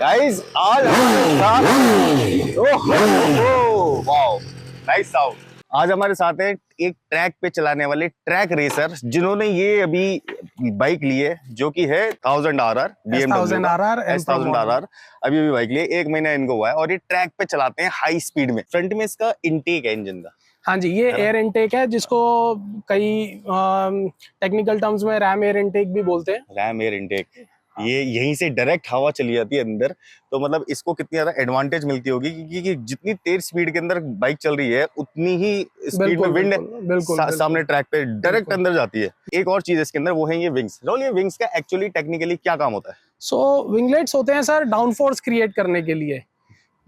Guys आज wow nice sound. आज हमारे साथ है एक ट्रैक पे चलाने वाले ट्रैक रेसर जिन्होंने ये अभी बाइक ली है जो कि है 1000 RR BMW S1000 RR। अभी बाइक ली है, 1 महीना इनको हुआ है और ये ट्रैक पे चलाते हैं हाई स्पीड में। फ्रंट में इसका इंटेक है इंजन का। हाँ जी, ये एयर इनटेक है जिसको कई टेक्निकल टर्म्स में रैम एयर इनटेक भी बोलते हैं। रैम एयर इनटेक, ये यहीं से डायरेक्ट हवा चली जाती है अंदर, तो मतलब इसको कितनी ज्यादा एडवांटेज मिलती होगी क्योंकि जितनी तेज स्पीड के अंदर बाइक चल रही है उतनी ही स्पीड में विंड सामने ट्रैक पे डायरेक्ट अंदर जाती है। एक और चीज इसके अंदर वो है ये विंग्स। रोल, ये विंग्स का एक्चुअली टेक्निकली क्या काम होता है? विंगलेट्स होते हैं सर डाउन फोर्स क्रिएट करने के लिए,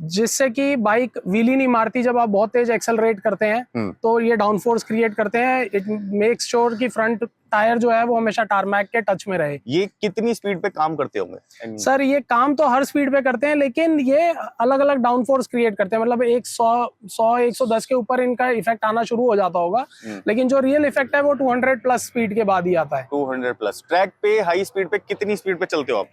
जिससे कि बाइक व्हीली नहीं मारती। जब आप बहुत तेज एक्सेलरेट करते हैं तो ये डाउन फोर्स क्रिएट करते हैं। इट मेक्स श्योर कि फ्रंट टायर जो है वो हमेशा टारमैक के टच में रहे। ये कितनी स्पीड पे काम करते होंगे? सर ये काम तो हर स्पीड पे करते हैं, लेकिन ये अलग अलग डाउन फोर्स क्रिएट करते हैं। मतलब 100-110 के ऊपर इनका इफेक्ट आना शुरू हो जाता होगा, लेकिन जो रियल इफेक्ट है वो 200 प्लस स्पीड के बाद ही आता है। 200 प्लस। ट्रैक पे हाई स्पीड पे कितनी स्पीड पे चलते हो आप?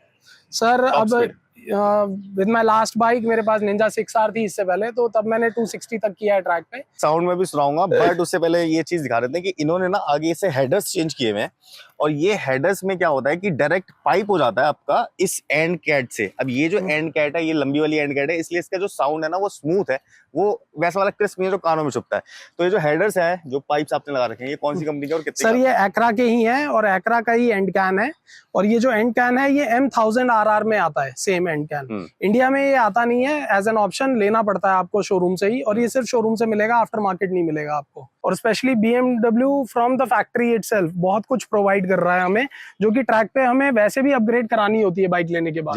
सर अब विद माय लास्ट बाइक मेरे पास निंजा 6R थी इससे पहले, तो तब मैंने 260 तक किया है ट्रैक पे। साउंड में भी सुनाऊंगा, बट उससे पहले ये चीज दिखा रहे थे कि इन्होंने ना आगे से हेडर्स चेंज किए हुए हैं और ये हेडर्स में क्या होता है कि डायरेक्ट पाइप हो जाता है आपका इस एंड कैट से। अब ये जो एंड कैट है ये लंबी वाली एंड कैट है, इसलिए इसका जो साउंड है ना वो स्मूथ है, वो वैसा वाला क्रिस्प नहीं है जो कानों में चुभता है। तो ये जो हेडर्स है, जो पाइप्स आपने लगा रखे हैं, ये कौन सी कंपनी के और कितने? सर ये एक्रा के ही है और एक्रा का ही एंड कैन है, और ये जो एंड कैन है ये M1000 RR में आता है, सेम एंड कैन। इंडिया में ये आता नहीं है, एज एन ऑप्शन लेना पड़ता है आपको शोरूम से ही, और ये सिर्फ शोरूम से मिलेगा, आफ्टर मार्केट नहीं मिलेगा आपको। और specially BMW from the factory itself बहुत कुछ प्रोवाइड कर रहा है हमें, जो कि ट्रैक पे हमें वैसे भी अपग्रेड करानी होती है बाइक लेने के बाद।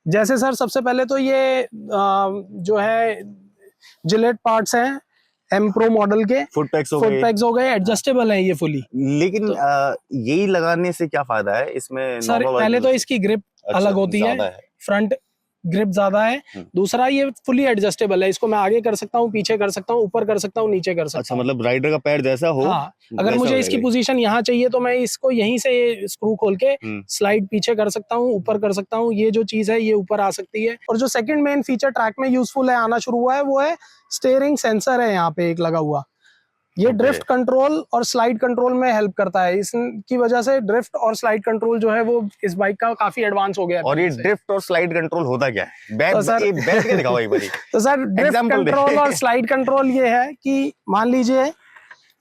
जैसे सर सबसे पहले तो ये जो है जिलेट पार्ट्स हैं M Pro मॉडल के, फुट पैक्स हो गए, एडजस्टेबल है ये फुली। लेकिन यही लगाने से क्या फायदा है इसमें? सर पहले तो इसकी ग्रिप अलग होती है, फ्रंट ग्रिप ज्यादा है। दूसरा ये फुली एडजस्टेबल है, इसको मैं आगे कर सकता हूँ, पीछे कर सकता हूँ, ऊपर कर सकता हूँ, नीचे कर सकता हूँ। अच्छा, मतलब राइडर का पैर जैसा हो। हाँ, अगर मुझे इसकी पोजीशन यहाँ चाहिए तो मैं इसको यहीं से स्क्रू खोल के स्लाइड पीछे कर सकता हूँ, ऊपर कर सकता हूँ। ये जो चीज है ये ऊपर आ सकती है। और जो सेकंड मेन फीचर ट्रैक में यूजफुल है, आना शुरू हुआ है, वो है स्टीयरिंग सेंसर है यहाँ पे एक लगा हुआ। ये ड्रिफ्ट कंट्रोल और स्लाइड कंट्रोल में हेल्प करता है। इसकी वजह से ड्रिफ्ट और स्लाइड कंट्रोल जो है वो इस बाइक का काफी एडवांस हो गया है। और ये ड्रिफ्ट और स्लाइड कंट्रोल होता क्या है? तो सर ड्रिफ्ट कंट्रोल और स्लाइड कंट्रोल ये है कि मान लीजिए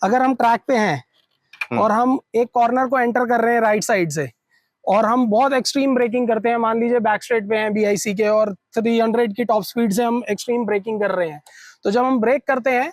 अगर हम ट्रैक पे हैं और हम एक कॉर्नर को एंटर कर रहे हैं राइट साइड से, और हम बहुत एक्सट्रीम ब्रेकिंग करते हैं, मान लीजिए बैक स्ट्रेट पे हैं BIC के और 300 की टॉप स्पीड से हम एक्सट्रीम ब्रेकिंग कर रहे हैं, तो जब हम ब्रेक करते हैं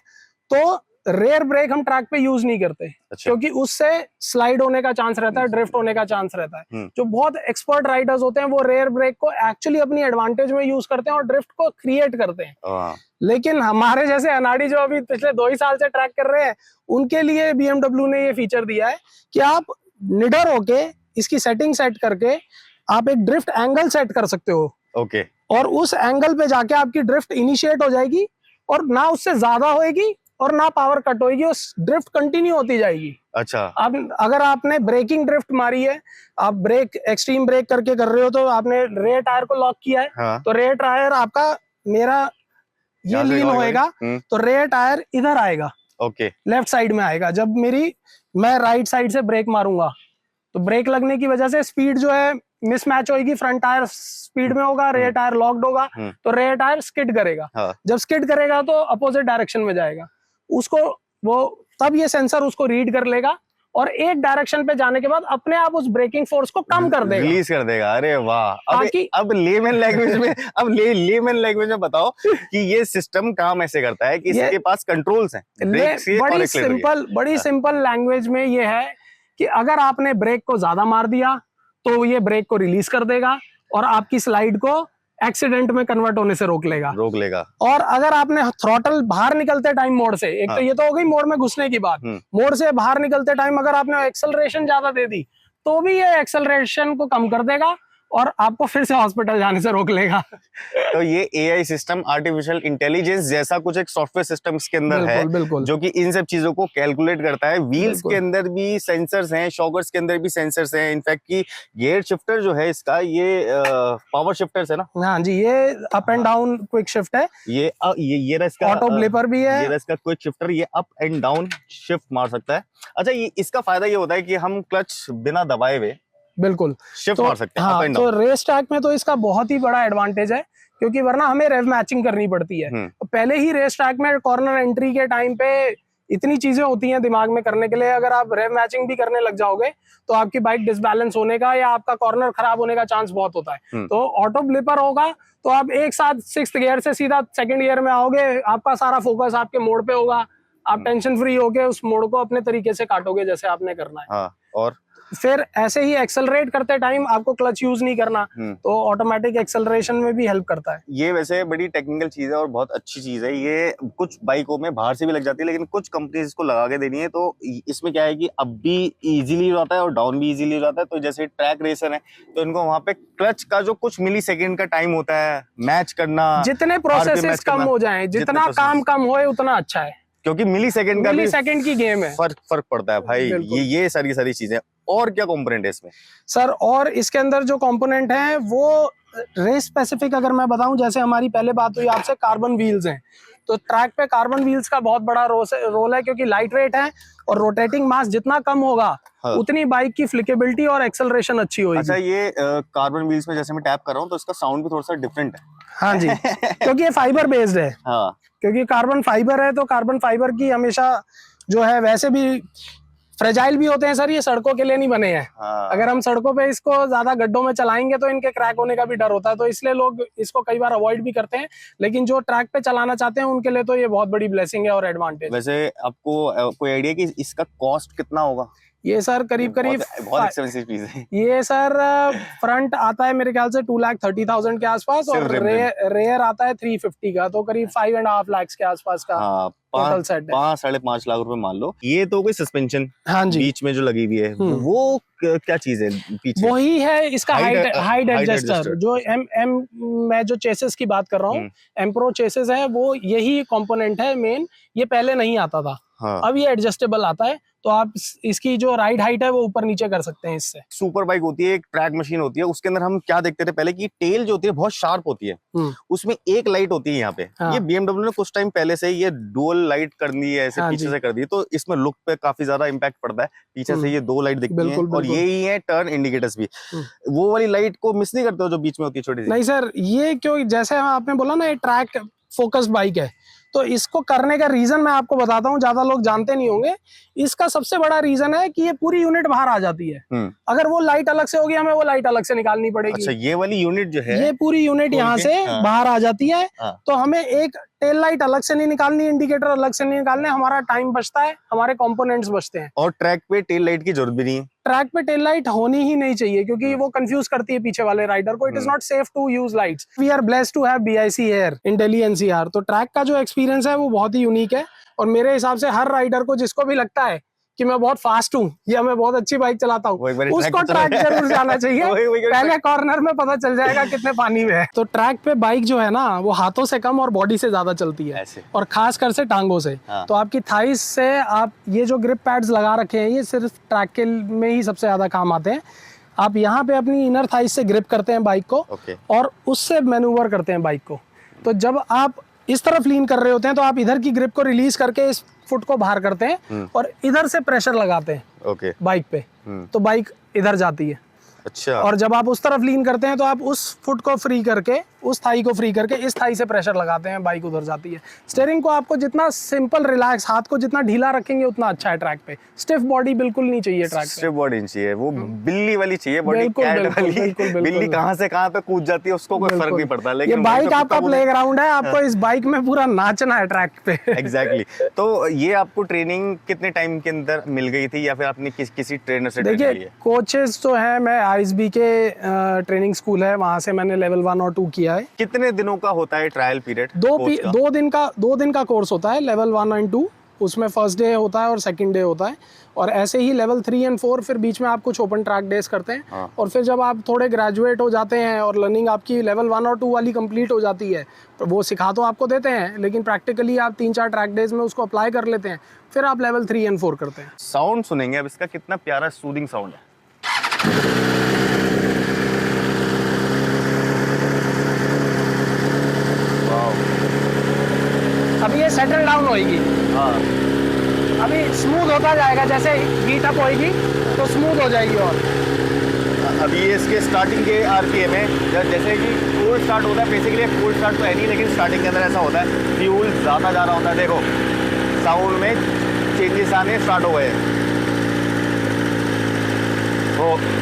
तो रेयर ब्रेक हम ट्रैक पे यूज नहीं करते। अच्छा। क्योंकि उससे स्लाइड होने का चांस रहता है, ड्रिफ्ट होने का चांस रहता है। जो बहुत एक्सपर्ट राइडर्स होते हैं वो रेयर ब्रेक को एक्चुअली अपनी एडवांटेज में यूज करते हैं और ड्रिफ्ट को क्रिएट करते हैं। लेकिन हमारे जैसे अनाड़ी जो अभी पिछले 2 ही साल से ट्रैक कर रहे हैं, उनके लिए BMW ने ये फीचर दिया है कि आप निडर होके इसकी सेटिंग सेट करके आप एक ड्रिफ्ट एंगल सेट कर सकते हो। ओके। और उस एंगल पे जाके आपकी ड्रिफ्ट इनिशिएट हो जाएगी, और ना उससे ज्यादा होएगी और ना पावर कट होगी, उस ड्रिफ्ट कंटिन्यू होती जाएगी। अच्छा। अब अगर आपने ब्रेकिंग ड्रिफ्ट मारी है, आप ब्रेक एक्सट्रीम ब्रेक करके कर रहे हो, तो आपने रेयर टायर को लॉक किया है। हाँ। तो रेयर टायर आपका मेरा ये लीन होएगा, तो रेयर टायर इधर आएगा। ओके। लेफ्ट साइड में आएगा। जब मैं राइट साइड से ब्रेक मारूंगा तो ब्रेक लगने की वजह से स्पीड जो है मिसमैच होगी। फ्रंट टायर स्पीड में होगा, रेयर टायर लॉक्ड होगा, तो रेयर टायर स्किड करेगा। हाँ। जब स्किड करेगा तो अपोजिट डायरेक्शन में जाएगा, उसको वो तब ये सेंसर उसको रीड कर लेगा और एक डायरेक्शन पे जाने के बाद अपने आप उस ब्रेकिंग फोर्स को कम कर देगा, रिलीज कर देगा। अरे वाह। अब लेमन लैंग्वेज में बताओ कि ये सिस्टम काम ऐसे करता है कि इसके पास कंट्रोल्स हैं। बड़ी सिंपल लैंग्वेज में ये है कि अगर आपने ब्रेक को ज्यादा मार दिया तो ये ब्रेक को रिलीज कर देगा और आपकी स्लाइड को एक्सीडेंट में कन्वर्ट होने से रोक लेगा। और अगर आपने थ्रॉटल बाहर निकलते टाइम मोड़ से, एक तो ये तो हो गई मोड़ में घुसने की बात, मोड़ से बाहर निकलते टाइम अगर आपने एक्सेलरेशन ज्यादा दे दी तो भी ये एक्सेलरेशन को कम कर देगा और आपको फिर से हॉस्पिटल जाने से रोक लेगा। तो ये एआई सिस्टम, आर्टिफिशियल इंटेलिजेंस जैसा कुछ एक सॉफ्टवेयर सिस्टम इसके अंदर है, बिल्कुल जो कि इन सब चीजों को कैलकुलेट करता है। व्हील्स बिल्कुल। के अंदर भी सेंसर्स हैं, शॉकर्स के अंदर भी सेंसर्स हैं। इनफैक्ट की गियर शिफ्टर जो है इसका, ये पावर शिफ्टर्स है ना। हाँ जी, ये up and down quick shift है। ये रहा इसका ऑटो ब्लिपर भी है। ये रहा इसका क्विक शिफ्टर, ये अप एंड डाउन शिफ्ट मार सकता है। अच्छा, ये इसका फायदा ये होता है कि हम क्लच बिना दबाए हुए बिल्कुल शिफ्ट मार सकते हैं, अप हाँ, एंड तो डाउन। रेस ट्रैक में तो इसका बहुत ही बड़ा एडवांटेज है, क्योंकि वरना हमें रेव मैचिंग करनी पड़ती है। तो पहले ही रेस ट्रैक में कॉर्नर एंट्री के टाइम पे इतनी चीजें होती हैं दिमाग में करने के लिए, अगर आप रेव मैचिंग भी करने लग जाओगे तो आपकी बाइक डिसबैलेंस होने का या आपका कॉर्नर खराब होने का चांस बहुत होता है। तो ऑटो ब्लिपर होगा तो आप एक साथ 6th गियर से सीधा 2nd गियर में आओगे, आपका सारा फोकस आपके मोड़ पे होगा, आप टेंशन फ्री होके उस मोड़ को अपने तरीके से काटोगे जैसे आपने करना है। हाँ, और फिर ऐसे ही एक्सेलरेट करते टाइम आपको क्लच यूज नहीं करना, तो ऑटोमेटिक एक्सेलरेशन में भी हेल्प करता है। ये वैसे बड़ी टेक्निकल चीज है और बहुत अच्छी चीज है। ये कुछ बाइकों में बाहर से भी लग जाती है, लेकिन कुछ कंपनीज इसको लगा के देनी है। तो इसमें क्या है कि अब भी इजीली हो जाता है और डाउन भी इजीली हो जाता है। तो जैसे ट्रैक रेसर है तो इनको वहां पे क्लच का जो कुछ मिली सेकेंड का टाइम होता है मैच करना, जितने प्रोसेसेस कम हो जाए, जितना काम कम होए उतना अच्छा है, क्योंकि मिली सेकेंड का भी की गेम है, फर्क पड़ता है भाई। ये सारी चीजें। और क्या कंपोनेंट है इसमें सर? और इसके अंदर जो कंपोनेंट है वो रेस स्पेसिफिक अगर मैं बताऊं, जैसे हमारी पहले बात हुई आपसे, कार्बन व्हील्स हैं। तो ट्रैक पे कार्बन व्हील्स का बहुत बड़ा रोल है, क्योंकि लाइट वेट है और रोटेटिंग मास जितना कम होगा उतनी बाइक की फ्लिकेबिलिटी और एक्सेलरेशन अच्छी होगी। अच्छा, ये कार्बन व्हील्स में जैसे मैं टैप कर रहा हूँ तो इसका साउंड भी थोड़ा सा डिफरेंट है। हाँ जी, क्योंकि ये फाइबर बेस्ड है। हाँ, क्योंकि कार्बन फाइबर है, तो कार्बन फाइबर की हमेशा जो है, वैसे भी फ्रेजाइल भी होते हैं सर, ये सड़कों के लिए नहीं बने हैं। हाँ। अगर हम सड़कों पे इसको ज्यादा गड्ढों में चलाएंगे तो इनके क्रैक होने का भी डर होता है, तो इसलिए लोग इसको कई बार अवॉइड भी करते हैं। लेकिन जो ट्रैक पे चलाना चाहते हैं उनके लिए तो ये बहुत बड़ी ब्लेसिंग है और एडवांटेज। वैसे आपको कोई आइडिया कि इसका कॉस्ट कितना होगा? ये सर करीब बहुत एक्सपेंसिव चीज है ये सर। फ्रंट आता है मेरे ख्याल से 2,30,000 के आसपास, और रेयर आता है 350 का, तो करीब 5.5 लाख के आसपास का टोटल सेट है। 5-5.5 लाख रुपए मान लो। ये तो कोई सस्पेंशन हाँ जी बीच में जो लगी हुई है, वो क्या चीज है पीछे? वही है इसका हाइट एडजस्टर, जो मैं जो चेसेस की बात कर रहा हूँ, एम्प्रो चेसेस है, वो यही कंपोनेंट है मेन। ये पहले नहीं आता था, अब ये एडजस्टेबल आता है, तो आप इसकी जो राइड हाइट है वो ऊपर नीचे कर सकते हैं इससे। सुपर बाइक होती है, एक ट्रैक मशीन होती है, उसके अंदर हम क्या देखते थे पहले कि टेल जो होती है बहुत शार्प होती है, उसमें एक लाइट होती है यहाँ पे। ये BMW ने कुछ टाइम पहले से ये डुअल लाइट कर दी है, ऐसे पीछे से कर दी, तो इसमें लुक पे काफी ज्यादा इम्पैक्ट पड़ता है। पीछे से ये 2 लाइट दिखती है, और यही है टर्न इंडिकेटर्स भी। वो वाली लाइट को मिस नहीं करते हो जो बीच में होती है छोटी सी? नहीं सर, ये क्यों, जैसे आपने बोला ना ये ट्रैक फोकस बाइक है, तो इसको करने का रीजन मैं आपको बताता हूँ, ज्यादा लोग जानते नहीं होंगे। इसका सबसे बड़ा रीजन है कि ये पूरी यूनिट बाहर आ जाती है। अगर वो लाइट अलग से होगी, हमें वो लाइट अलग से निकालनी पड़ेगी। अच्छा, ये वाली यूनिट जो है, ये पूरी यूनिट यहाँ से बाहर आ जाती है, तो हमें एक टेल लाइट अलग से नहीं निकालनी, इंडिकेटर अलग से नहीं निकालने, हमारा टाइम बचता है, हमारे कंपोनेंट्स बचते हैं। और ट्रैक पे टेल लाइट की जरूरत भी नहीं है। ट्रैक पे टेल लाइट होनी ही नहीं चाहिए, क्योंकि वो कंफ्यूज करती है पीछे वाले राइडर को। It is not safe to use lights. We are blessed to have BIC here in Delhi NCR। तो ट्रैक का जो एक्सपीरियंस है वो बहुत ही यूनिक है, और मेरे हिसाब से हर राइडर को, जिसको भी लगता है कि मैं बहुत फास्ट हूँ या मैं बहुत अच्छी बाइक चलाता हूँ, उसको ट्रैक जरूर जाना चाहिए। पहले कॉर्नर में पता चल जाएगा कितने पानी में है। तो ट्रैक पे बाइक जो है ना, वो हाथों से कम और बॉडी से ज्यादा चलती है, और खासकर से टांगों से। तो आपकी थाइस से आप ये जो ग्रिप पैड्स लगा रखे हैं, ये सिर्फ ट्रैक के में ही सबसे ज्यादा काम आते हैं। आप यहाँ पे अपनी इनर थाइस से ग्रिप करते हैं बाइक को, और उससे मैन्यूवर करते हैं बाइक को। तो जब आप इस तरफ लीन कर रहे होते हैं तो आप इधर की ग्रिप को रिलीज करके इस फुट को बाहर करते हैं, और इधर से प्रेशर लगाते हैं बाइक पे, तो बाइक इधर जाती है। अच्छा। और जब आप उस तरफ लीन करते हैं तो आप उस फुट को फ्री करके, उस थाई को फ्री करके इस थाई से प्रेशर लगाते हैं, बाइक उधर जाती है। स्टीयरिंग को आपको जितना सिंपल रिलैक्स, हाथ को जितना ढीला रखेंगे उतना अच्छा है ट्रैक पे। स्टिफ बॉडी बिल्कुल नहीं चाहिए ट्रैक पे। स्टिफ बॉडी नहीं चाहिए, वो बिल्ली वाली चाहिए बॉडी, कैट वाली। बिल्ली कहां से कहां पे कूद जाती है उसको कोई फर्क नहीं पड़ता। लेकिन ये बाइक आपका प्लेग्राउंड है, आपको इस बाइक में पूरा नाचना है ट्रैक पे। एग्जैक्टली। तो ये आपको ट्रेनिंग कितने टाइम के अंदर मिल गई थी, या फिर आपने किसी ट्रेनर से ट्रेनिंग ली है? कोचेस तो है, मैं ISB के ट्रेनिंग स्कूल है, वहां से मैंने लेवल 1 और 2 किया है। कितने दिनों का होता है ट्रायल पीरियड? 2 दिन का कोर्स होता है, लेवल 1 एंड 2। उसमें फर्स्ट डे होता है और सेकंड डे होता है, और ऐसे ही लेवल 3 एंड 4 फिर बीच में आप कुछ ओपन ट्रैक डेज करते हैं। हाँ। और फिर जब आप थोड़े ग्रेजुएट हो जाते हैं और लर्निंग आपकी लेवल 1 और 2 वाली कंप्लीट हो जाती है, तो वो सिखा तो आपको देते हैं, लेकिन प्रैक्टिकली आप 3-4 ट्रैक डेज में उसको अप्लाई कर लेते हैं, फिर आप लेवल 3 एंड 4 करते हैं। साउंड सुनेंगे अब इसका, कितना प्यारा सूदिंग साउंड है। अभी ये सेटल डाउन होएगी, हाँ अभी स्मूथ होता जाएगा, जैसे हीट अप होएगी तो स्मूथ हो जाएगी। और अभी ये इसके स्टार्टिंग के आरपीएम है, जैसे कि कोल्ड स्टार्ट होता है, बेसिकली कोल्ड स्टार्ट तो है नहीं, लेकिन स्टार्टिंग के अंदर ऐसा होता है, फ्यूल ज़्यादा जा रहा होता है। देखो साउंड में चेंजेस आने स्टार्ट हो गए।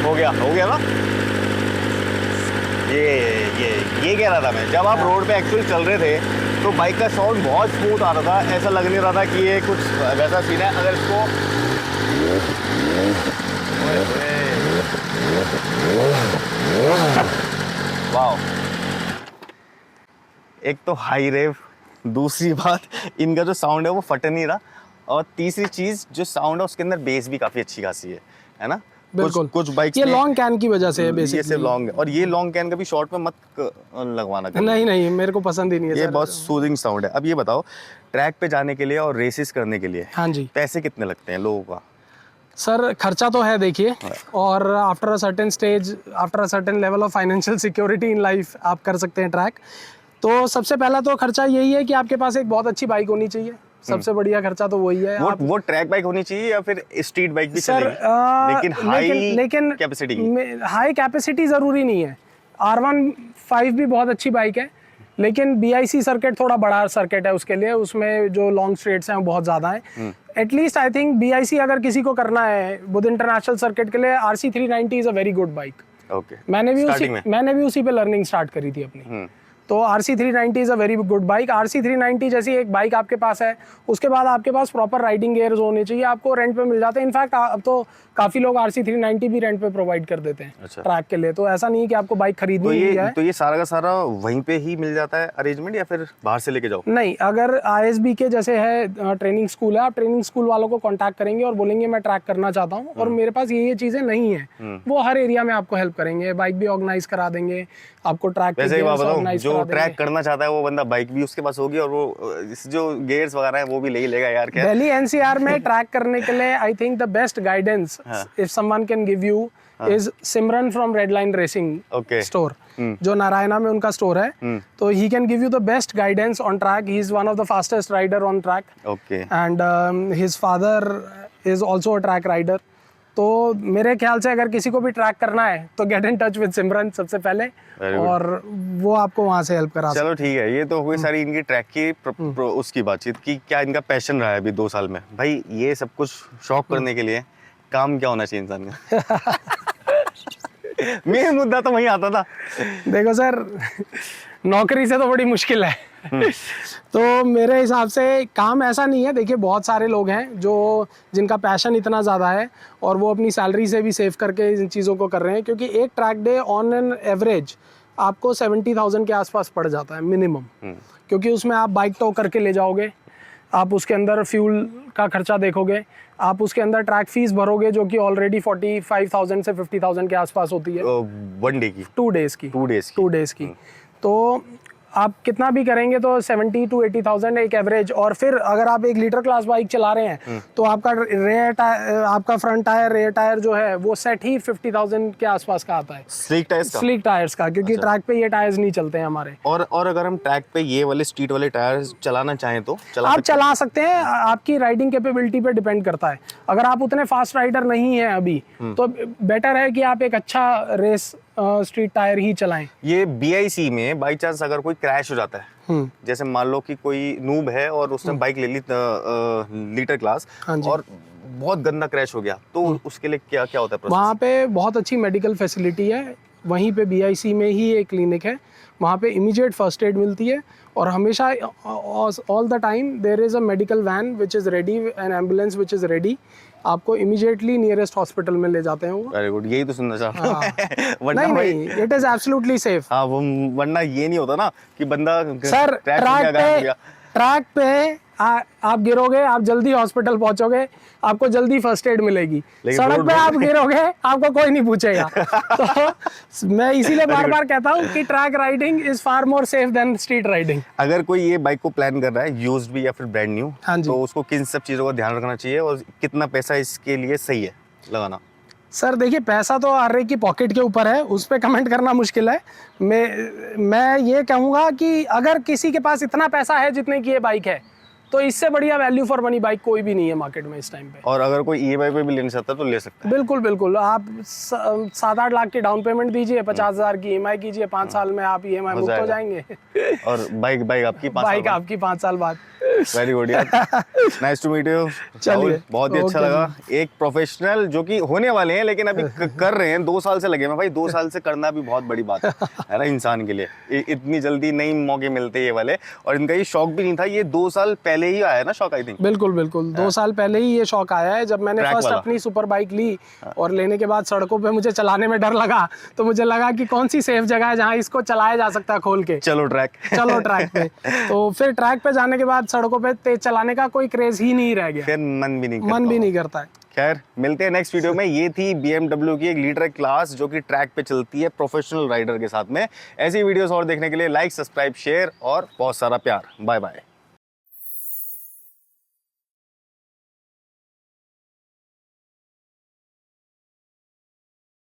हो गया ना। ये कह रहा था मैं, जब आप रोड पे एक्चुअली चल रहे थे तो बाइक का साउंड बहुत स्मूथ आ रहा था, ऐसा लग नहीं रहा था कि ये कुछ वैसा सीन है। अगर इसको वाओ, एक तो हाई रेव, दूसरी बात इनका जो साउंड है वो फट नहीं रहा, और तीसरी चीज जो साउंड है उसके अंदर बेस भी काफी अच्छी खासी है ना। बिल्कुल, कुछ बाइक्स ये लॉन्ग कैन की वजह से है ये बेसिकली। सिर्फ लॉन्ग है, और ये लॉन्ग कैन कभी शॉर्ट में मत लगवाना कभी। नहीं मेरे को पसंद ही नहीं है ये सर। बहुत सूदिंग साउंड है। अब ये बताओ, ट्रैक पे जाने के लिए और रेसेस करने के लिए हाँ जी पैसे कितने लगते हैं लोगों का? सर, खर्चा तो है देखिए, और after a certain stage, after a certain level of financial security in life आप कर सकते हैं ट्रैक। तो सबसे पहला तो खर्चा यही है कि आपके पास एक बहुत अच्छी बाइक होनी चाहिए, सबसे बढ़िया खर्चा तो वही है। वो ट्रैक बाइक होनी चाहिए या फिर स्ट्रीट बाइक भी सर चलेगी, लेकिन हाई कैपेसिटी की? हाई कैपेसिटी ज़रूरी नहीं है। R15 भी बहुत अच्छी बाइक है, लेकिन BIC सर्किट थोड़ा बड़ा सर्किट है उसके लिए, उसमें जो लॉन्ग स्ट्रेट्स हैं वो बहुत ज़्यादा हैं। एटलीस्ट आई थिंक BIC अगर किसी को करना है बुध इंटरनेशनल सर्किट के लिए, RC 390 is a very good bike. Okay, मैंने भी उसी पे लर्निंग स्टार्ट करी थी अपनी। तो RC 390 is a very good bike. RC 390 जैसी एक बाइक आपके पास है, उसके बाद आपके पास प्रॉपर राइडिंग गियर्स होने चाहिए, आपको रेंट पे मिल जाते हैं। इनफैक्ट अब तो काफ़ी लोग RC 390 भी रेंट पे प्रोवाइड कर देते हैं ट्रैक के लिए। तो ऐसा नहीं है कि आपको बाइक खरीदनी है। तो ये सारा का सारा वहीं पे ही मिल जाता है अरेंजमेंट, या फिर बाहर से लेके जाओ? नहीं, अगर ISB के जैसे है ट्रेनिंग स्कूल है, आप ट्रेनिंग स्कूल वालों को कांटेक्ट करेंगे और बोलेंगे मैं ट्रैक करना चाहता हूँ और मेरे पास ये चीज़ें नहीं है, वो हर एरिया में आपको हेल्प करेंगे, बाइक भी ऑर्गेनाइज करा देंगे आपको। ट्रैक वैसे ही बात बताऊं, जो ट्रैक करना चाहता है वो बंदा बाइक भी उसके पास होगी, और वो जो गियर्स वगैरह है वो भी ले लेगा यार। क्या दिल्ली NCR में ट्रैक करने के लिए I think the best guidance if someone can give you is Simran from red line racing store, जो नारायणा में उनका स्टोर है। तो he can give you the best guidance on track. He is one of the fastest rider on track, and his father is also a track rider. तो मेरे ख्याल से अगर किसी को भी ट्रैक करना है तो गेट इन टच विद सिमरन सबसे पहले, और वो आपको वहाँ से हेल्प करा। चलो ठीक है, ये तो हुई सारी इनकी ट्रैक की उसकी बातचीत की। क्या इनका पैशन रहा है अभी 2 साल में? भाई ये सब कुछ शौक करने के लिए काम क्या होना चाहिए इंसान का? मेन मुद्दा तो वही आता था। देखो सर, नौकरी से तो बड़ी मुश्किल है। तो मेरे हिसाब से काम ऐसा नहीं है। देखिए, बहुत सारे लोग हैं जो जिनका पैशन इतना ज़्यादा है और वो अपनी सैलरी से भी सेव करके इन चीज़ों को कर रहे हैं, क्योंकि एक track day on an average आपको 70,000 के आसपास पड़ जाता है मिनिमम, क्योंकि उसमें आप बाइक टो करके ले जाओगे, आप उसके अंदर फ्यूल का खर्चा देखोगे, आप उसके अंदर ट्रैक फीस भरोगे जो कि ऑलरेडी 45,000 से 50,000 के आसपास होती है 1 डे की, 2 डेज़ की। तो आप कितना भी करेंगे तो 70 to 80,000 एक एवरेज। और फिर अगर आप 1 लीटर क्लास बाइक चला रहे हैं तो आपका आपका फ्रंट टायर, रेयर टायर जो है वो सेट ही 50,000 के आसपास का आता है, स्लीक टायर्स का, क्योंकि ट्रैक पे ये टायर्स नहीं चलते हैं हमारे। और अगर हम ट्रैक पे ये वाले स्ट्रीट वाले टायर्स चलाना चाहें तो आप चला सकते हैं, आपकी राइडिंग कैपेबिलिटी पे डिपेंड करता है। अगर आप उतने फास्ट राइडर नहीं है अभी तो बेटर है कि आप एक अच्छा रेस स्ट्रीट टायर ही चलाएं। ये BIC में बाई चांस अगर कोई क्रैश हो जाता है, जैसे मान लो कि कोई नूब है और उसने बाइक ले ली लीटर क्लास और बहुत गंदा क्रैश हो गया, तो उसके लिए क्या क्या होता है प्रोसेस? वहाँ पे बहुत अच्छी मेडिकल फैसिलिटी है, वहीं पे BIC में ही एक क्लिनिक है, वहाँ पे इमीडिएट फर्स्ट एड मिलती है, और हमेशा all the time there is a medical van which is ready, an ambulance which is ready, आपको इमीडिएटली नियरेस्ट हॉस्पिटल में ले जाते हैं वो। वेरी गुड, यही तो सुनना चाहता हूं। नहीं, इट इज एब्सोल्युटली सेफ। हाँ, वो वरना ये नहीं होता ना कि बंदा सर ट्रैक पे ट्रैक पे आप गिरोगे, आप जल्दी हॉस्पिटल पहुंचोगे, आपको जल्दी फर्स्ट एड मिलेगी। सड़क पे आप गिरोगे, आपको कोई नहीं पूछेगा। तो मैं इसीलिए बार बार कहता हूँ कि track riding is far more safe than street riding. अगर कोई ये बाइक को प्लान कर रहा है यूज्ड भी या फिर ब्रांड न्यू, हाँ जी। तो उसको किन सब चीज़ों का ध्यान रखना चाहिए और कितना पैसा इसके लिए सही है लगाना? सर देखिए, पैसा तो हर एक की पॉकेट के ऊपर है, उस पर कमेंट करना मुश्किल है। मैं ये कहूँगा कि अगर किसी के पास इतना पैसा है जितने की ये बाइक है, तो इससे बढ़िया वैल्यू फॉर मनी बाइक कोई भी नहीं है मार्केट में इस टाइम पे। और अगर कोई ईएमआई पे भी लेना चाहता है तो ले सकता है? बिल्कुल बिल्कुल, आप 7-8 लाख की डाउन पेमेंट दीजिए, 50,000 की ईएमआई कीजिए, 5 साल में आप ईएमआई मुक्त हो जाएंगे। और बाइक आपकी 5 साल बाद। वेरी गुड यार, नाइस टू मीट यू। चलिए, बहुत ही अच्छा लगा। एक प्रोफेशनल जो कि होने वाले हैं लेकिन अभी कर रहे हैं, 2 साल से लगे हैं भाई। 2 साल से करना भी बहुत बड़ी बात है ना इंसान के लिए। इतनी जल्दी नहीं मौके मिलते ये वाले, और इनका ये शौक भी नहीं था, ये 2 साल पहले ही आया ना शौक, आई थिंक। बिल्कुल बिल्कुल, 2 साल पहले ही ये शौक आया है। जब मैंने फर्स्ट अपनी सुपर बाइक ली और लेने के बाद सड़कों पे मुझे चलाने में डर लगा, तो मुझे लगा कि कौन सी सेफ जगह है जहाँ इसको चलाया जा सकता है खोल के। चलो ट्रैक पे। तो फिर ट्रैक पे जाने के बाद सड़कों पे तेज चलाने का कोई क्रेज ही नहीं रह गया, फिर मन भी नहीं करता है। खैर, मिलते हैं नेक्स्ट वीडियो में। ये थी BMW की एक लीडर क्लास जो कि ट्रैक पे चलती है प्रोफेशनल राइडर के साथ में। ऐसी वीडियोस और देखने के लिए लाइक, सब्सक्राइब, शेयर और बहुत सारा प्यार। Bye bye.